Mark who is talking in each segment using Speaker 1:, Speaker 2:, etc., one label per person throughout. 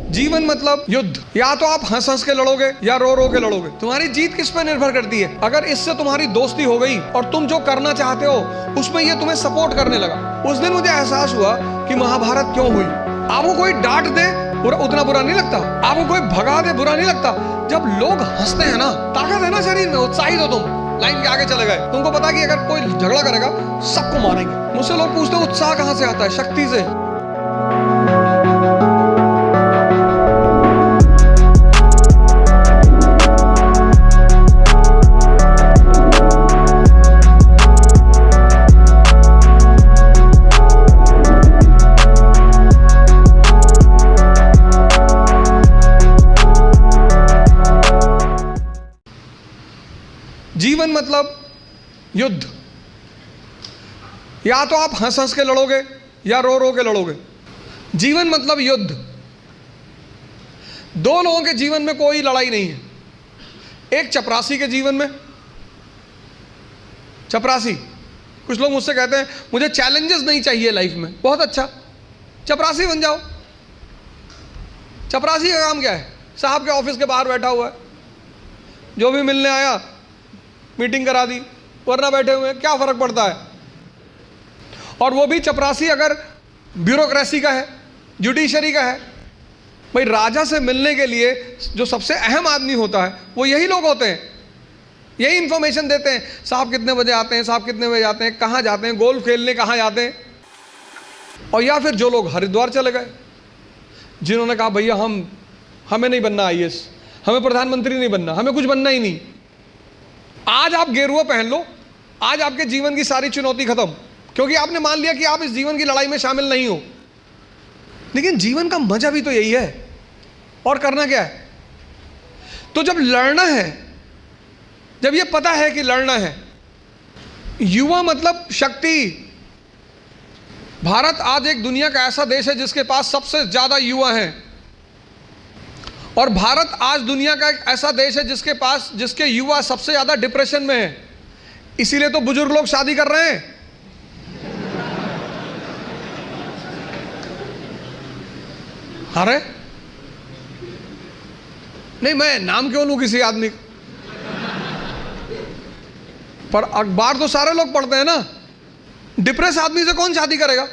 Speaker 1: जीवन मतलब युद्ध। या तो आप हंस हंस के लड़ोगे या रो रो के लड़ोगे। तुम्हारी जीत किस पर निर्भर करती है। अगर इससे तुम्हारी दोस्ती हो गई और तुम जो करना चाहते हो उसमें ये तुम्हें सपोर्ट करने लगा। उस दिन मुझे एहसास हुआ कि महाभारत क्यों हुई। आपको कोई डांट दे उतना बुरा नहीं लगता, आपको कोई भगा दे बुरा नहीं लगता। जब लोग हंसते हैं ना, ताकत है ना शरीर में, उत्साहित हो तुम, लाइन के आगे चले गए। तुमको पता कि अगर कोई झगड़ा करेगा सबको मारेंगे। मुझसे लोग पूछते हैं उत्साह कहां से आता है? शक्ति से। जीवन मतलब युद्ध। या तो आप हंस हंस के लड़ोगे या रो रो के लड़ोगे। जीवन मतलब युद्ध। दो लोगों के जीवन में कोई लड़ाई नहीं है। एक चपरासी के जीवन में, चपरासी, कुछ लोग मुझसे कहते हैं मुझे चैलेंजेस नहीं चाहिए लाइफ में। बहुत अच्छा, चपरासी बन जाओ। चपरासी का काम क्या है? साहब के ऑफिस के बाहर बैठा हुआ है, जो भी मिलने आया मीटिंग करा दी, वरना बैठे हुए, क्या फर्क पड़ता है। और वो भी चपरासी अगर ब्यूरोक्रेसी का है, जुडिशरी का है। भाई राजा से मिलने के लिए जो सबसे अहम आदमी होता है वो यही लोग होते हैं, यही इंफॉर्मेशन देते हैं। साहब कितने बजे आते हैं, साहब कितने बजे आते हैं, कहाँ जाते हैं, गोल्फ खेलने कहाँ जाते हैं। और या फिर जो लोग हरिद्वार चले गए, जिन्होंने कहा भैया हमें नहीं बनना आईएएस, हमें प्रधानमंत्री नहीं बनना, हमें कुछ बनना ही नहीं। आज आप गेरुआ पहन लो, आज आपके जीवन की सारी चुनौती खत्म, क्योंकि आपने मान लिया कि आप इस जीवन की लड़ाई में शामिल नहीं हो। लेकिन जीवन का मजा भी तो यही है। और करना क्या है? तो जब लड़ना है, जब ये पता है कि लड़ना है, युवा मतलब शक्ति। भारत आज एक दुनिया का ऐसा देश है जिसके पास सबसे ज्यादा युवा हैं। और भारत आज दुनिया का एक ऐसा देश है जिसके युवा सबसे ज्यादा डिप्रेशन में है। इसीलिए तो बुजुर्ग लोग शादी कर रहे हैं। अरे नहीं, मैं नाम क्यों लूं किसी आदमी का? पर अखबार तो सारे लोग पढ़ते हैं ना। डिप्रेस आदमी से कौन शादी करेगा?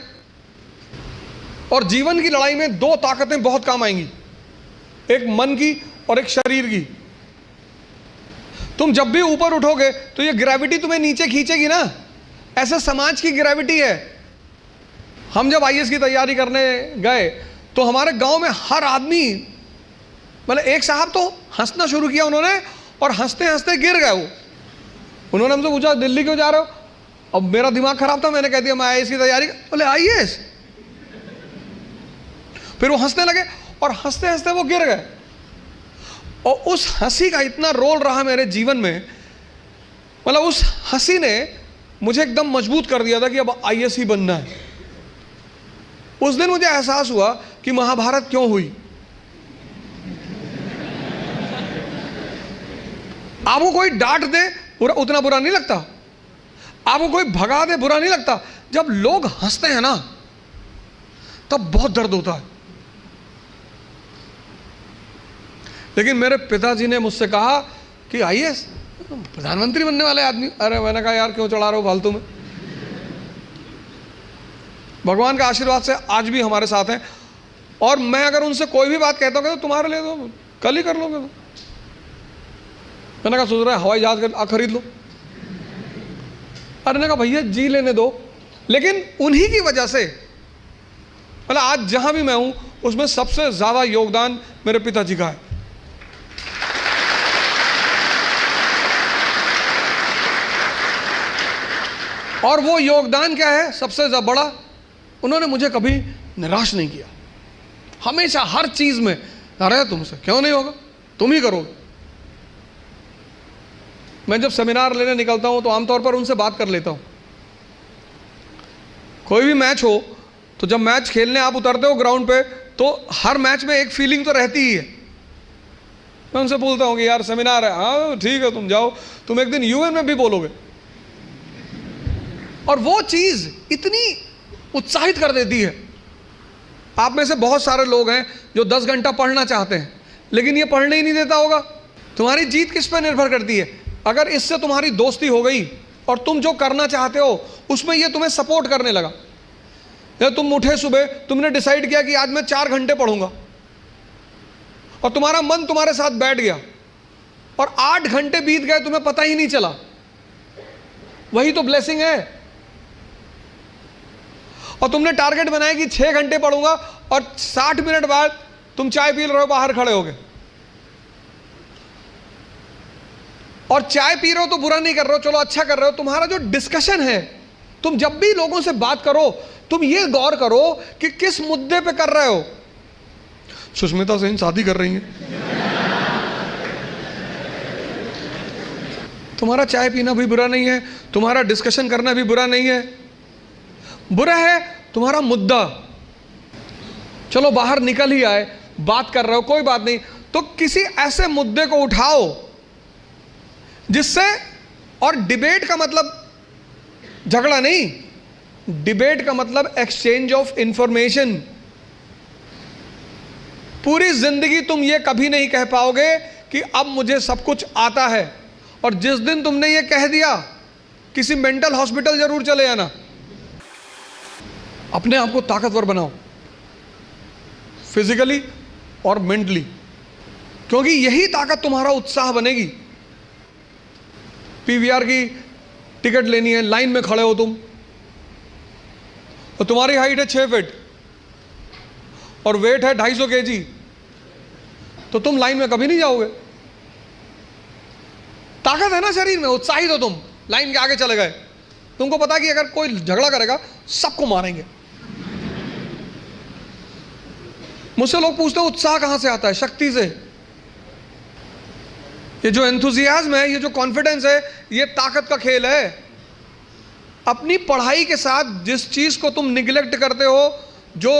Speaker 1: और जीवन की लड़ाई में दो ताकतें बहुत काम आएंगी, एक मन की और एक शरीर की। तुम जब भी ऊपर उठोगे तो ये ग्रेविटी तुम्हें नीचे खींचेगी ना। ऐसा समाज की ग्रेविटी है। हम जब आईएएस की तैयारी करने गए तो हमारे गांव में हर आदमी, मतलब एक साहब तो हंसना शुरू किया उन्होंने, और हंसते हंसते गिर गए वो। उन्होंने हमसे पूछा दिल्ली क्यों जा रहे हो? अब मेरा दिमाग खराब था, मैंने कह दिया मैं आईएएस की तैयारी। बोले आईएएस? फिर वो हंसने लगे और हंसते हंसते वो गिर गए। और उस हंसी का इतना रोल रहा मेरे जीवन में, मतलब उस हंसी ने मुझे एकदम मजबूत कर दिया था कि अब आईएएस ही बनना है। उस दिन मुझे एहसास हुआ कि महाभारत क्यों हुई। आपको कोई डांट दे उतना बुरा नहीं लगता, आपको कोई भगा दे बुरा नहीं लगता। जब लोग हंसते हैं ना तब बहुत दर्द होता है। लेकिन मेरे पिताजी ने मुझसे कहा कि आईएएस प्रधानमंत्री बनने वाले आदमी। अरे मैंने कहा यार क्यों चढ़ा रहे हो फालतू में। भगवान का आशीर्वाद से आज भी हमारे साथ हैं। और मैं अगर उनसे कोई भी बात कहता हूँ तो तुम्हारे लिए तो कल ही कर लोगे। तो मैंने कहा सोच रहा है हवाई जहाज खरीद लो। अरे ने कहा भैया जी लेने दो। लेकिन उन्हीं की वजह से, मतलब आज जहां भी मैं हूं उसमें सबसे ज्यादा योगदान मेरे पिताजी का है। और वो योगदान क्या है सबसे बड़ा? उन्होंने मुझे कभी निराश नहीं किया। हमेशा हर चीज में, अरे तुमसे क्यों नहीं होगा, तुम ही करोगे। मैं जब सेमिनार लेने निकलता हूं तो आमतौर पर उनसे बात कर लेता हूं। कोई भी मैच हो तो जब मैच खेलने आप उतरते हो ग्राउंड पे तो हर मैच में एक फीलिंग तो रहती ही है। मैं उनसे बोलता हूं कि यार सेमिनार है, हाँ ठीक है तुम जाओ, तुम एक दिन यूएन में भी बोलोगे। और वो चीज इतनी उत्साहित कर देती है आप में से बहुत सारे लोग हैं जो 10 घंटा पढ़ना चाहते हैं, लेकिन ये पढ़ने ही नहीं देता होगा। तुम्हारी जीत किस पर निर्भर करती है? अगर इससे तुम्हारी दोस्ती हो गई और तुम जो करना चाहते हो उसमें ये तुम्हें सपोर्ट करने लगा, या तुम उठे सुबह, तुमने डिसाइड किया कि आज मैं 4 घंटे पढ़ूंगा, और तुम्हारा मन तुम्हारे साथ बैठ गया और 8 घंटे बीत गए, तुम्हें पता ही नहीं चला, वही तो ब्लेसिंग है। और तुमने टारगेट बनाया कि 6 घंटे पढ़ूंगा, और 60 मिनट बाद तुम चाय पी रहे हो, बाहर खड़े हो गए, और चाय पी रहे हो तो बुरा नहीं कर रहे हो, चलो अच्छा कर रहे हो। तुम्हारा जो डिस्कशन है, तुम जब भी लोगों से बात करो, तुम ये गौर करो कि किस मुद्दे पे कर रहे हो। सुष्मिता सेन शादी कर रही है, तुम्हारा चाय पीना भी बुरा नहीं है, तुम्हारा डिस्कशन करना भी बुरा नहीं है, बुरा है तुम्हारा मुद्दा। चलो बाहर निकल ही आए, बात कर रहे हो, कोई बात नहीं, तो किसी ऐसे मुद्दे को उठाओ जिससे, और डिबेट का मतलब झगड़ा नहीं, डिबेट का मतलब एक्सचेंज ऑफ इंफॉर्मेशन। पूरी जिंदगी तुम ये कभी नहीं कह पाओगे कि अब मुझे सब कुछ आता है, और जिस दिन तुमने ये कह दिया, किसी मेंटल हॉस्पिटल जरूर चले जाना। अपने आप को ताकतवर बनाओ, फिजिकली और मेंटली, क्योंकि यही ताकत तुम्हारा उत्साह बनेगी। पीवीआर की टिकट लेनी है, लाइन में खड़े हो तुम, और तुम्हारी हाइट है 6 फीट और वेट है 250 kg, तो तुम लाइन में कभी नहीं जाओगे। ताकत है ना शरीर में, उत्साहित हो तुम, लाइन के आगे चले गए। तुमको पता कि अगर कोई झगड़ा करेगा सबको मारेंगे। मुझसे लोग पूछते हैं उत्साह कहां से आता है? शक्ति से। ये जो एंथुजियाज्म है, ये जो कॉन्फिडेंस है, ये ताकत का खेल है। अपनी पढ़ाई के साथ जिस चीज को तुम निगलेक्ट करते हो, जो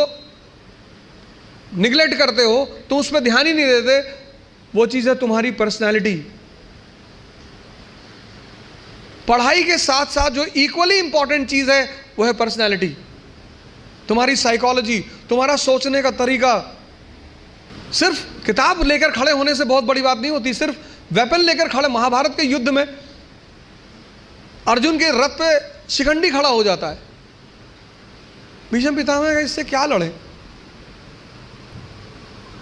Speaker 1: निगलेक्ट करते हो, तुम उस पर ध्यान ही नहीं देते, वो चीज है तुम्हारी पर्सनैलिटी। पढ़ाई के साथ साथ जो इक्वली इंपॉर्टेंट चीज है वो है पर्सनैलिटी, तुम्हारी साइकोलॉजी, तुम्हारा सोचने का तरीका। सिर्फ किताब लेकर खड़े होने से बहुत बड़ी बात नहीं होती। सिर्फ वेपन लेकर खड़े, महाभारत के युद्ध में अर्जुन के रथ पे शिखंडी खड़ा हो जाता है, भीष्म पितामह का इससे क्या लड़े?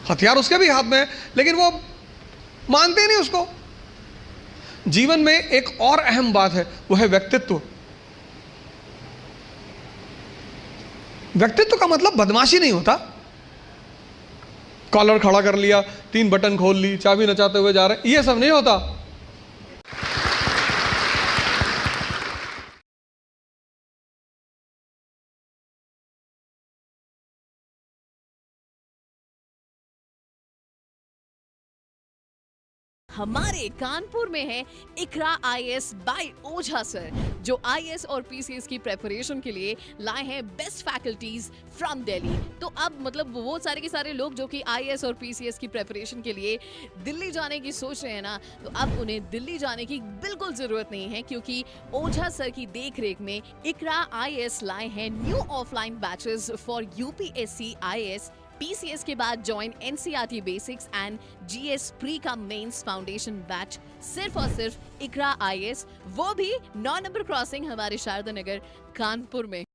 Speaker 1: हथियार उसके भी हाथ में है, लेकिन वो मानते नहीं उसको। जीवन में एक और अहम बात है, वो है व्यक्तित्व। व्यक्तित्व का मतलब बदमाशी नहीं होता। कॉलर खड़ा कर लिया, 3 बटन खोल ली, चाबी नचाते हुए जा रहे, ये सब नहीं होता।
Speaker 2: हमारे कानपुर में है इकरा आईएएस बाय ओझा सर, जो आईएएस और पीसीएस की प्रेपरेशन के लिए लाए हैं बेस्ट फैकल्टीज फ्रॉम दिल्ली। तो अब मतलब वो सारे के सारे लोग जो कि आईएएस और पीसीएस की प्रेपरेशन के लिए दिल्ली जाने की सोच रहे हैं ना, तो अब उन्हें दिल्ली जाने की बिल्कुल जरूरत नहीं है, क्योंकि ओझा सर की देखरेख में इकरा आईएएस लाए हैं new offline batches for UPSC IAS PCS के बाद join NCERT basics and GS pre का मेंस फाउंडेशन बैच सिर्फ और सिर्फ इकरा आईएएस, वो भी 9 नंबर क्रॉसिंग हमारे शारदा नगर कानपुर में।